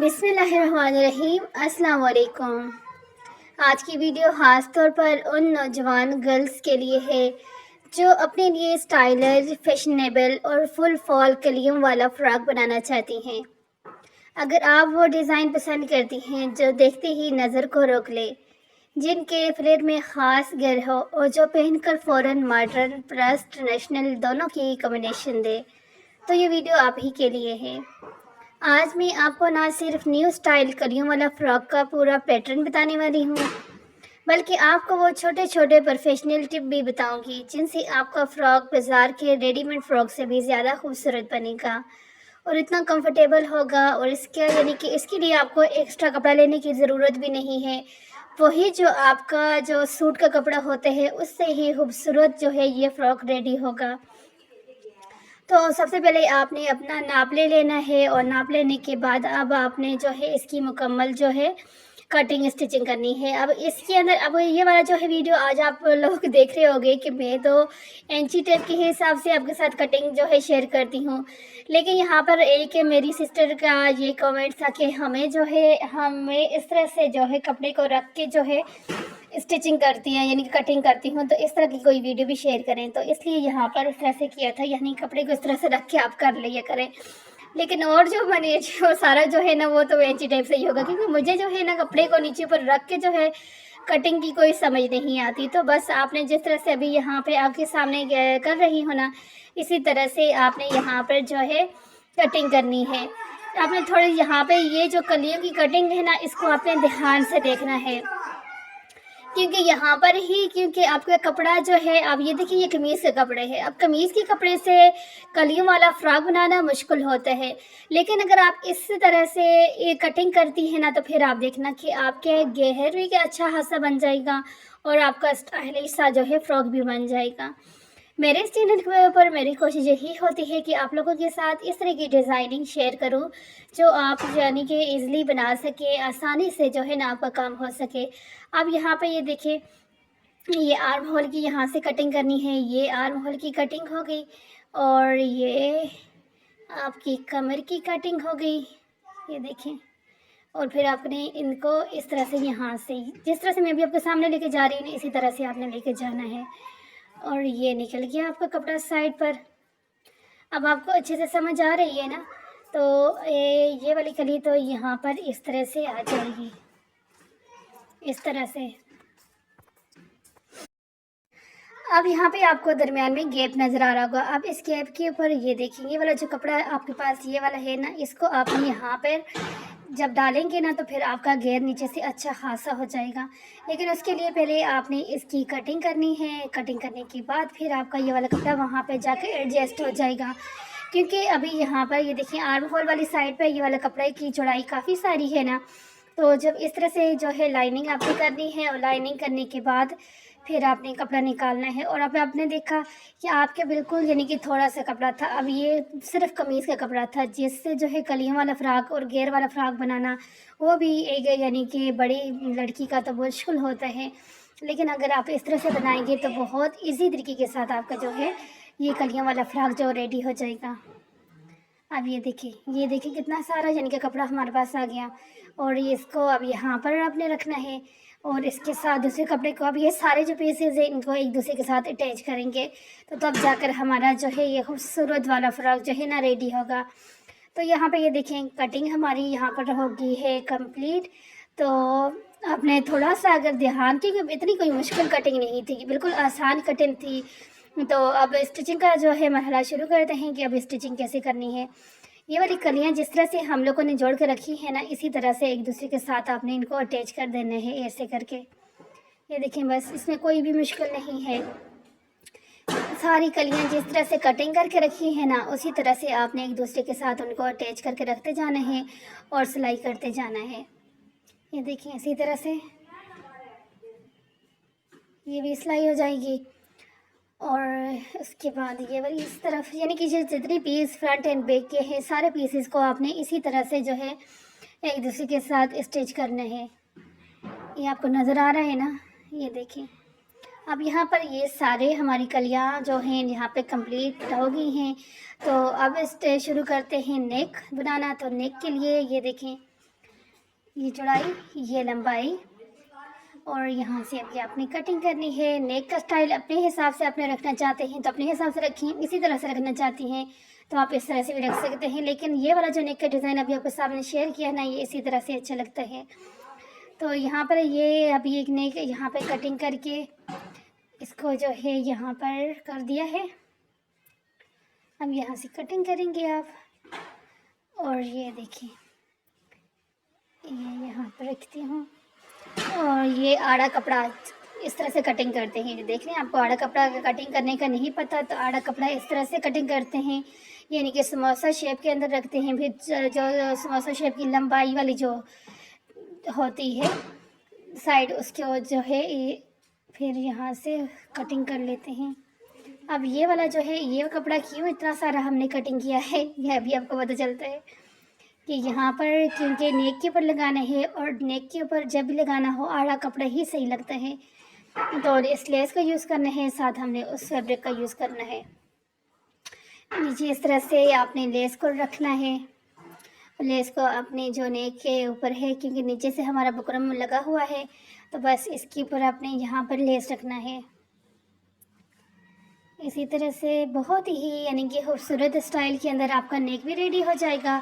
बिस्मिल्लाहिर्रहमानिर्रहीम। अस्सलाम वालेकुम। आज की वीडियो ख़ास तौर पर उन नौजवान गर्ल्स के लिए है जो अपने लिए स्टाइलिश, फैशनेबल और फुल फॉल कलियों वाला फ़्रॉक बनाना चाहती हैं। अगर आप वो डिज़ाइन पसंद करती हैं जो देखते ही नज़र को रोक ले, जिनके फ्लेयर में ख़ास गर हो और जो पहनकर फ़ौरन मॉडर्न प्लस ट्रेडिशनल दोनों की कॉम्बिनेशन दे, तो ये वीडियो आप ही के लिए है। आज मैं आपको ना सिर्फ न्यू स्टाइल कलियों वाला फ्रॉक का पूरा पैटर्न बताने वाली हूँ, बल्कि आपको वो छोटे छोटे प्रोफेशनल टिप भी बताऊंगी जिनसे आपका फ्रॉक बाजार के रेडीमेड फ्रॉक से भी ज़्यादा खूबसूरत बनेगा और इतना कंफर्टेबल होगा। और इसके यानी कि इसके लिए आपको एक्स्ट्रा कपड़ा लेने की ज़रूरत भी नहीं है। वही जो आपका जो सूट का कपड़ा होता है उससे ही खूबसूरत जो है ये फ्रॉक रेडी होगा। तो सबसे पहले आपने अपना नाप ले लेना है और नाप लेने के बाद अब आपने जो है इसकी मुकम्मल जो है कटिंग स्टिचिंग करनी है। अब इसके अंदर अब ये वाला जो है वीडियो आज आप लोग देख रहे होंगे कि मैं तो इंची टेप के हिसाब से आपके साथ कटिंग जो है शेयर करती हूँ, लेकिन यहाँ पर एक मेरी सिस्टर का ये कमेंट था कि हमें जो है हमें इस तरह से जो है कपड़े को रख के जो है स्टिचिंग करती हैं यानी कि कटिंग करती हूँ, तो इस तरह की कोई वीडियो भी शेयर करें। तो इसलिए यहाँ पर इस तरह से किया था, यानी कपड़े को इस तरह से रख के आप कर लिया करें। लेकिन और जो मैंने जो सारा जो है ना वो तो इंची टाइप से ही होगा, क्योंकि मुझे जो है ना कपड़े को नीचे पर रख के जो है कटिंग की कोई समझ नहीं आती। तो बस आपने जिस तरह से अभी यहाँ पे आपके सामने कर रही हो ना, इसी तरह से आपने यहाँ पर जो है कटिंग करनी है। आपने थोड़ी यहाँ पे ये जो कलियों की कटिंग है ना, इसको आपने ध्यान से देखना है, क्योंकि यहाँ पर ही क्योंकि आपका कपड़ा जो है, अब ये देखिए ये कमीज़ के कपड़े हैं। अब कमीज़ के कपड़े से कलियों वाला फ्रॉक बनाना मुश्किल होता है, लेकिन अगर आप इस तरह से ये कटिंग करती हैं ना, तो फिर आप देखना कि आपके घेर भी का अच्छा खासा बन जाएगा और आपका स्टाइलिश सा जो है फ्रॉक भी बन जाएगा। मेरे इस चैनल के ऊपर मेरी कोशिश यही होती है कि आप लोगों के साथ इस तरह की डिज़ाइनिंग शेयर करूं जो आप यानी कि ईज़िली बना सके, आसानी से जो है ना आपका काम हो सके। अब यहाँ पे ये देखिए, ये आर्म होल की यहाँ से कटिंग करनी है, ये आर्म होल की कटिंग हो गई और ये आपकी कमर की कटिंग हो गई, ये देखें। और फिर आपने इनको इस तरह से यहाँ से जिस तरह से मैं अभी आपके सामने लेके जा रही हूँ इसी तरह से आपने लेके जाना है। और ये निकल गया आपका कपड़ा साइड पर। अब आपको अच्छे से समझ आ रही है ना, तो ये वाली कली तो यहाँ पर इस तरह से आ जाएगी, इस तरह से। अब यहाँ पे आपको दरमियान में गैप नज़र आ रहा होगा। अब इस गैप के ऊपर ये देखिए, ये वाला जो कपड़ा आपके पास ये वाला है ना, इसको आपने यहाँ पर जब डालेंगे ना तो फिर आपका घेर नीचे से अच्छा खासा हो जाएगा। लेकिन उसके लिए पहले आपने इसकी कटिंग करनी है। कटिंग करने के बाद फिर आपका ये वाला कपड़ा वहाँ पे जाके एडजस्ट हो जाएगा, क्योंकि अभी यहाँ पर ये देखिए आर्म होल वाली साइड पर ये वाला कपड़े की चौड़ाई काफ़ी सारी है ना, तो जब इस तरह से जो है लाइनिंग आपने करनी है और लाइनिंग करने के बाद फिर आपने कपड़ा निकालना है। और अब आपने देखा कि आपके बिल्कुल यानी कि थोड़ा सा कपड़ा था, अब ये सिर्फ कमीज़ का कपड़ा था, जिससे जो है कलियों वाला फ़्रॉक और घेर वाला फ़्रॉक बनाना वो भी एक यानी कि बड़ी लड़की का तो मुश्किल होता है। लेकिन अगर आप इस तरह से बनाएंगे तो बहुत इजी तरीके के साथ आपका जो है ये कलियों वाला फ़्रॉक जो रेडी हो जाएगा। अब ये देखिए कितना सारा यानी कि कपड़ा हमारे पास आ गया और ये इसको अब यहाँ पर आपने रखना है और इसके साथ दूसरे कपड़े को अब ये सारे जो पीसेज हैं इनको एक दूसरे के साथ अटैच करेंगे, तो तब जाकर हमारा जो है ये खूबसूरत वाला फ्रॉक जो है ना रेडी होगा। तो यहाँ पे ये देखें कटिंग हमारी यहाँ पर होगी है कंप्लीट। तो आपने थोड़ा सा अगर ध्यान, क्योंकि इतनी कोई मुश्किल कटिंग नहीं थी, बिल्कुल आसान कटिंग थी। तो अब स्टिचिंग का जो है मरहला शुरू करते हैं कि अब स्टिचिंग कैसे करनी है। ये वाली कलियाँ जिस तरह से हम लोगों ने जोड़ कर रखी है ना, इसी तरह से एक दूसरे के साथ आपने इनको अटैच कर देना है ऐसे करके। ये देखें, बस इसमें कोई भी मुश्किल नहीं है। सारी कलियाँ जिस तरह से कटिंग करके रखी है ना, उसी तरह से आपने एक दूसरे के साथ उनको अटैच करके रखते जाना है और सिलाई करते जाना है। ये देखिए इसी तरह से ये भी सिलाई हो जाएगी। और उसके बाद ये वाली इस तरफ यानी कि जितने पीस फ्रंट एंड बैक के हैं सारे पीसेस को आपने इसी तरह से जो है एक दूसरे के साथ स्टिच करना है। ये आपको नज़र आ रहा है ना, ये देखिए। अब यहाँ पर ये सारे हमारी कलियाँ जो हैं यहाँ पे कंप्लीट हो गई हैं। तो अब शुरू करते हैं नेक बनाना। तो नेक के लिए ये देखें, ये चौड़ाई, ये लंबाई, और यहाँ से अभी आपने कटिंग करनी है। नेक का स्टाइल अपने हिसाब से आपने रखना चाहते हैं तो अपने हिसाब से रखिए, इसी तरह से रखना चाहती हैं तो आप इस तरह से भी रख सकते हैं। लेकिन ये वाला जो नेक का डिज़ाइन अभी आपके सामने शेयर किया ना, ये इसी तरह से अच्छा लगता है। तो यहाँ पर ये अभी एक नेक यहाँ पर कटिंग करके इसको जो है यहाँ पर कर दिया है। अब यहाँ से कटिंग करेंगे आप, और ये देखिए ये यहाँ पर रखती हूँ। और ये आड़ा कपड़ा इस तरह से कटिंग करते हैं। देख रहे हैं, आपको आड़ा कपड़ा कटिंग करने का नहीं पता तो आड़ा कपड़ा इस तरह से कटिंग करते हैं, यानी कि समोसा शेप के अंदर रखते हैं। फिर जो समोसा शेप की लंबाई वाली जो होती है साइड, उसके जो है ये फिर यहाँ से कटिंग कर लेते हैं। अब ये वाला जो है, ये कपड़ा क्यों इतना सारा हमने कटिंग किया है, यह अभी आपको पता चलता है कि यहाँ पर क्योंकि नेक के ऊपर लगाना है, और नेक के ऊपर जब भी लगाना हो आड़ा कपड़ा ही सही लगता है। तो इस लेस का यूज़ करना है, साथ हमने उस फैब्रिक का यूज़ करना है। नीचे इस तरह से आपने लेस को रखना है। लेस को अपने जो नेक के ऊपर है, क्योंकि नीचे से हमारा बुकरम लगा हुआ है, तो बस इसके ऊपर आपने यहाँ पर लेस रखना है। इसी तरह से बहुत ही यानी कि खूबसूरत स्टाइल के अंदर आपका नेक भी रेडी हो जाएगा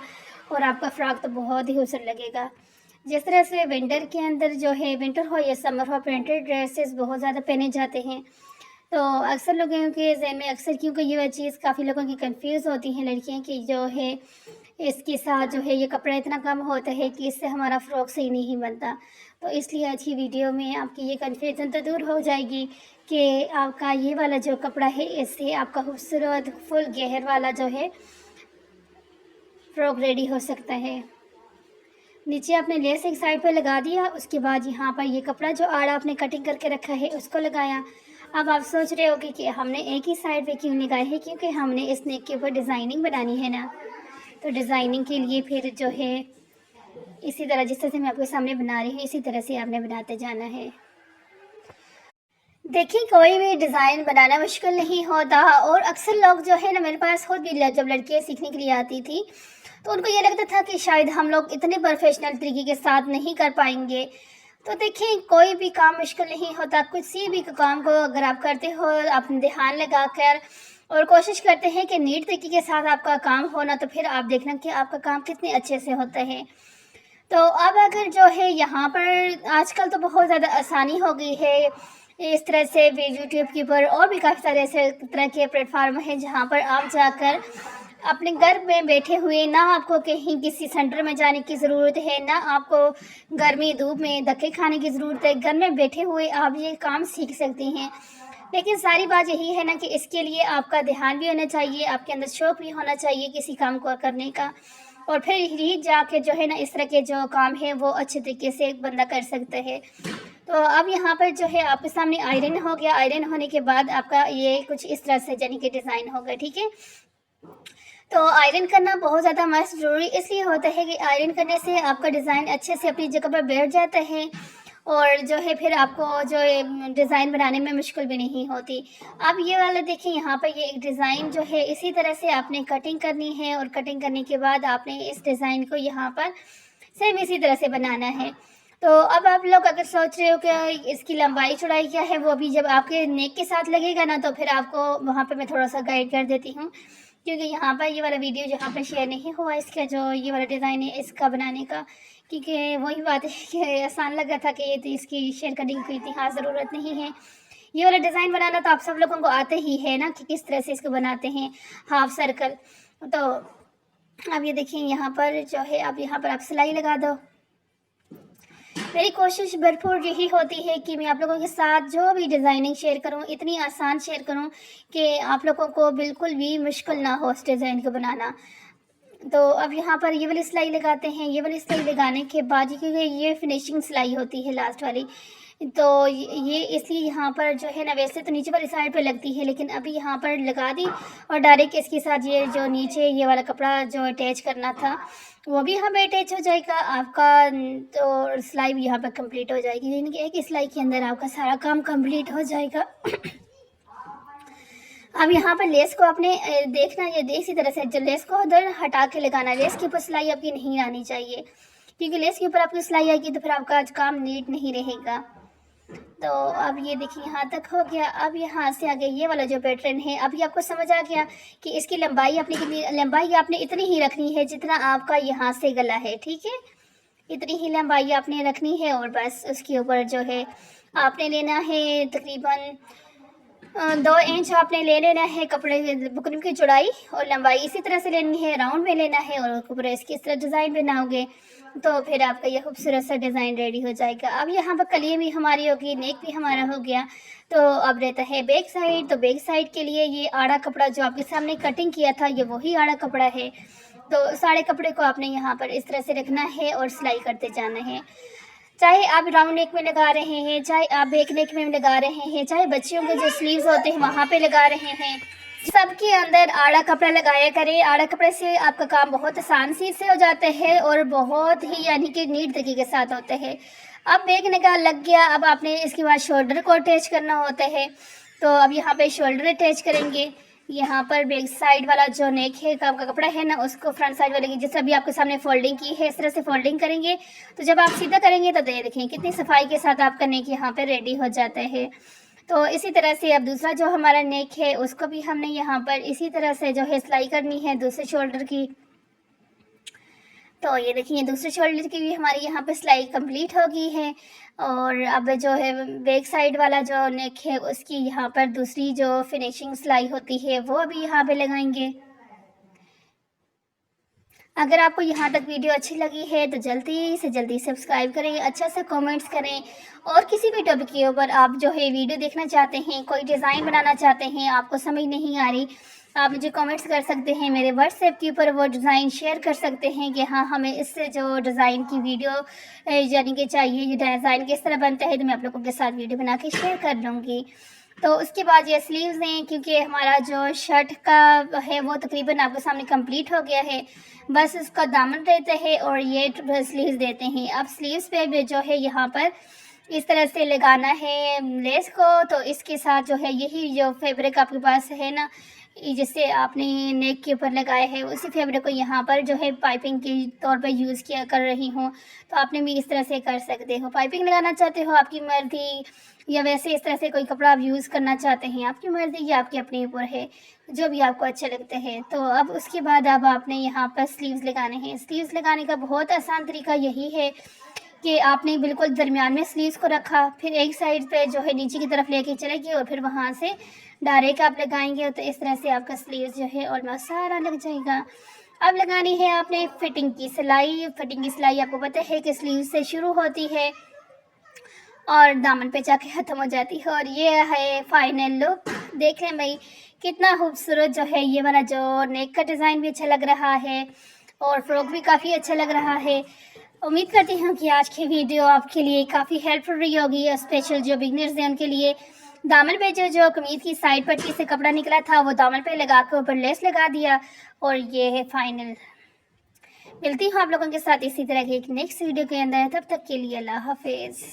और आपका फ्रॉक तो बहुत ही खूबसूरत लगेगा। जिस तरह से विंटर के अंदर जो है, विंटर हो या समर हो, प्रिंटेड ड्रेसेस बहुत ज़्यादा पहने जाते हैं। तो अक्सर लोगों के ज़हन में अक्सर क्योंकि ये वह चीज़ काफ़ी लोगों की कंफ्यूज होती हैं लड़कियां कि जो है इसके साथ जो है ये कपड़ा इतना कम होता है कि इससे हमारा फ़्रॉक सही नहीं बनता। तो इसलिए आज की वीडियो में आपकी ये कन्फ्यूज़न तो दूर हो जाएगी कि आपका ये वाला जो कपड़ा है इससे आपका खूबसूरत फुल घेर वाला जो है फ्रॉक रेडी हो सकता है। नीचे आपने लेस एक साइड पे लगा दिया, उसके बाद यहाँ पर ये कपड़ा जो आड़ा आपने कटिंग करके रखा है उसको लगाया। अब आप सोच रहे होगे कि हमने एक ही साइड पे क्यों लगाया है, क्योंकि हमने इस नेक के ऊपर डिज़ाइनिंग बनानी है ना। तो डिज़ाइनिंग के लिए फिर जो है इसी तरह जिस तरह से मैं आपके सामने बना रही हूँ इसी तरह से आपने बनाते जाना है। देखिए, कोई भी डिज़ाइन बनाना मुश्किल नहीं होता, और अक्सर लोग जो है ना, मेरे पास खुद भी जब लड़कियाँ सीखने के लिए आती थी तो उनको ये लगता था कि शायद हम लोग इतने प्रोफेशनल तरीके के साथ नहीं कर पाएंगे। तो देखिए, कोई भी काम मुश्किल नहीं होता। किसी भी काम को अगर आप करते हो अपने ध्यान लगा कर और कोशिश करते हैं कि नीट तरीके के साथ आपका काम होना, तो फिर आप देखना कि आपका काम कितने अच्छे से होता है। तो अब अगर जो है यहाँ पर आजकल तो बहुत ज़्यादा आसानी हो गई है, इस तरह से यूट्यूब के ऊपर और भी काफ़ी सारे ऐसे तरह के प्लेटफार्म हैं जहाँ पर आप जाकर अपने घर में बैठे हुए, ना आपको कहीं किसी सेंटर में जाने की ज़रूरत है, ना आपको गर्मी धूप में धक्के खाने की ज़रूरत है, घर में बैठे हुए आप ये काम सीख सकते हैं। लेकिन सारी बात यही है ना कि इसके लिए आपका ध्यान भी होना चाहिए, आपके अंदर शौक़ भी होना चाहिए किसी काम को करने का, और फिर ही जाके जो है ना इस तरह के जो काम है वो अच्छे तरीके से एक बंदा कर सकता है। तो अब यहाँ पर जो है आपके सामने आयरन हो गया। आयरन होने के बाद आपका ये कुछ इस तरह से यानी कि डिज़ाइन होगा, ठीक है। तो आयरन करना बहुत ज़्यादा मस्त ज़रूरी इसलिए होता है कि आयरन करने से आपका डिज़ाइन अच्छे से अपनी जगह पर बैठ जाता है, और जो है फिर आपको जो डिज़ाइन बनाने में मुश्किल भी नहीं होती। अब ये वाला देखिए, यहाँ पर ये एक डिज़ाइन जो है इसी तरह से आपने कटिंग करनी है, और कटिंग करने के बाद आपने इस डिज़ाइन को यहाँ पर सेम इसी तरह से बनाना है। तो अब आप लोग अगर सोच रहे हो कि इसकी लंबाई चौड़ाई क्या है, वो अभी जब आपके नेक के साथ लगेगा ना तो फिर आपको वहाँ पर मैं थोड़ा सा गाइड कर देती हूँ, क्योंकि यहाँ पर ये वाला वीडियो जहाँ पर शेयर नहीं हुआ इसका जो ये वाला डिज़ाइन है इसका बनाने का, क्योंकि वही बात है कि आसान लगा था कि ये तो इसकी शेयर करने की कोई इतिहास ज़रूरत नहीं है। ये वाला डिज़ाइन बनाना तो आप सब लोगों को आते ही है ना कि किस तरह से इसको बनाते हैं, हाफ सर्कल। तो अब ये देखिए यहाँ पर जो है अब यहाँ पर आप सिलाई लगा दो। मेरी कोशिश भरपूर यही होती है कि मैं आप लोगों के साथ जो भी डिज़ाइनिंग शेयर करूं इतनी आसान शेयर करूं कि आप लोगों को बिल्कुल भी मुश्किल ना हो उस डिज़ाइन को बनाना। तो अब यहाँ पर ये वाली सिलाई लगाते हैं। ये वाली सिलाई लगाने के बाद, क्योंकि ये फिनिशिंग सिलाई होती है लास्ट वाली, तो ये इसलिए यहाँ पर जो है ना, वैसे तो नीचे वाली साइड पे लगती है लेकिन अभी यहाँ पर लगा दी, और डायरेक्ट इसके साथ ये जो नीचे ये वाला कपड़ा जो अटैच करना था वो भी यहाँ पे अटैच हो जाएगा आपका। तो सिलाई भी यहाँ पर कंप्लीट हो जाएगी, यानी कि एक सिलाई के अंदर आपका सारा काम कंप्लीट हो जाएगा। अब यहाँ पर लेस को आपने देखना, ये इसी तरह से जो लेस को उधर हटा के लगाना, लेस के ऊपर सिलाई आपकी नहीं आनी चाहिए, क्योंकि लेस के ऊपर आपकी सिलाई आएगी तो फिर आपका काम नीट नहीं रहेगा। तो अब ये देखिए यहाँ तक हो गया। अब यहाँ से आगे ये वाला जो पैटर्न है, अभी आपको समझ आ गया कि इसकी लंबाई आपने कितनी, लंबाई आपने इतनी ही रखनी है जितना आपका यहाँ से गला है, ठीक है। इतनी ही लंबाई आपने रखनी है और बस उसके ऊपर जो है आपने लेना है तकरीबन 2 इंच आपने ले लेना है कपड़े बुकरम की चौड़ाई और लंबाई इसी तरह से लेनी है, राउंड में लेना है और ऊपर इसकी इस तरह डिज़ाइन बनाओगे तो फिर आपका ये खूबसूरत सा डिज़ाइन रेडी हो जाएगा। अब यहाँ पर कली भी हमारी होगी, नेक भी हमारा हो गया। तो अब रहता है बैक साइड। तो बैक साइड के लिए ये आड़ा कपड़ा जो आपके सामने कटिंग किया था, ये वही आड़ा कपड़ा है। तो सारे कपड़े को आपने यहाँ पर इस तरह से रखना है और सिलाई करते जाना है। चाहे आप राउंड नेक में लगा रहे हैं, चाहे आप बैक नेक में लगा रहे हैं, चाहे बच्चियों के जो स्लीव्स होते हैं वहाँ पे लगा रहे हैं, सबके अंदर आड़ा कपड़ा लगाया करें। आड़ा कपड़े से आपका काम बहुत आसान से हो जाता है और बहुत ही यानी कि नीट तरीके के साथ होता है। अब बैक निकाह लग गया। अब आपने इसके बाद शोल्डर को अटैच करना होता है। तो अब यहाँ पे शोल्डर अटैच करेंगे। यहाँ पर बैक साइड वाला जो नेक है का कपड़ा है ना, उसको फ्रंट साइड वाले की जैसे अभी आपके सामने फोल्डिंग की है इस तरह से फोल्डिंग करेंगे। तो जब आप सीधा करेंगे तो देखें कितनी सफाई के साथ आपका नेक यहाँ पे रेडी हो जाता है। तो इसी तरह से अब दूसरा जो हमारा नेक है उसको भी हमने यहाँ पर इसी तरह से जो है सिलाई करनी है दूसरे शोल्डर की। तो ये देखिए दूसरे शोल्डर की भी हमारी यहाँ पे सिलाई कंप्लीट हो गई है। और अब जो है बैक साइड वाला जो नेक है उसकी यहाँ पर दूसरी जो फिनिशिंग सिलाई होती है वो अभी यहाँ पे लगाएंगे। अगर आपको यहाँ तक वीडियो अच्छी लगी है तो जल्दी से जल्दी सब्सक्राइब करें, अच्छा सा कमेंट्स करें। और किसी भी टॉपिक के ऊपर आप जो है वीडियो देखना चाहते हैं, कोई डिज़ाइन बनाना चाहते हैं, आपको समझ नहीं आ रही, आप मुझे कमेंट्स कर सकते हैं। मेरे व्हाट्सएप के ऊपर वो डिज़ाइन शेयर कर सकते हैं कि हाँ हमें इससे जो डिज़ाइन की वीडियो यानी कि चाहिए, ये डिज़ाइन किस तरह बनता है, तो मैं आप लोगों के साथ वीडियो बना के शेयर कर लूँगी। तो उसके बाद ये स्लीव्स हैं, क्योंकि हमारा जो शर्ट का है वो तकरीबन आपके सामने कंप्लीट हो गया है। बस उसका दामन रहता है और ये स्लीव्स देते हैं। अब स्लीव्स पे भी जो है यहाँ पर इस तरह से लगाना है लेस को। तो इसके साथ जो है यही जो फैब्रिक आपके पास है ना, जिससे आपने नेक के ऊपर लगाया है, उसी फैब्रिक को यहाँ पर जो है पाइपिंग के तौर पर यूज़ किया कर रही हूँ। तो आपने भी इस तरह से कर सकते हो। पाइपिंग लगाना चाहते हो आपकी मर्जी, या वैसे इस तरह से कोई कपड़ा आप यूज़ करना चाहते हैं आपकी मर्जी, या आपके अपने ऊपर है, जो भी आपको अच्छा लगता है। तो अब उसके बाद अब आपने यहाँ पर स्लीव्स लगाने हैं। स्लीव्स लगाने का बहुत आसान तरीका यही है कि आपने बिल्कुल दरमियान में स्लीव्स को रखा, फिर एक साइड पे जो है नीचे की तरफ लेके चले गए और फिर वहाँ से डायरेक्ट आप लगाएंगे। तो इस तरह से आपका स्लीव्स जो है ऑलमोस्ट सारा लग जाएगा। अब लगानी है आपने फिटिंग की सिलाई। फिटिंग की सिलाई आपको पता है कि स्लीव से शुरू होती है और दामन पे जाके ख़त्म हो जाती है। और ये है फाइनल लुक। देख लें भाई कितना खूबसूरत जो है ये वाला जो नेक का डिज़ाइन भी अच्छा लग रहा है और फ्रॉक भी काफ़ी अच्छा लग रहा है। उम्मीद करती हूँ कि आज की वीडियो आपके लिए काफ़ी हेल्पफुल रही होगी, स्पेशल जो बिगनर्स हैं उनके लिए। दामन पे जो कमीज की साइड पट्टी से कपड़ा निकला था वो दामन पे लगा के ऊपर लेस लगा दिया और ये है फाइनल। मिलती हूँ आप लोगों के साथ इसी तरह के एक नेक्स्ट वीडियो के अंदर। तब तक के लिए अल्लाह हाफिज़।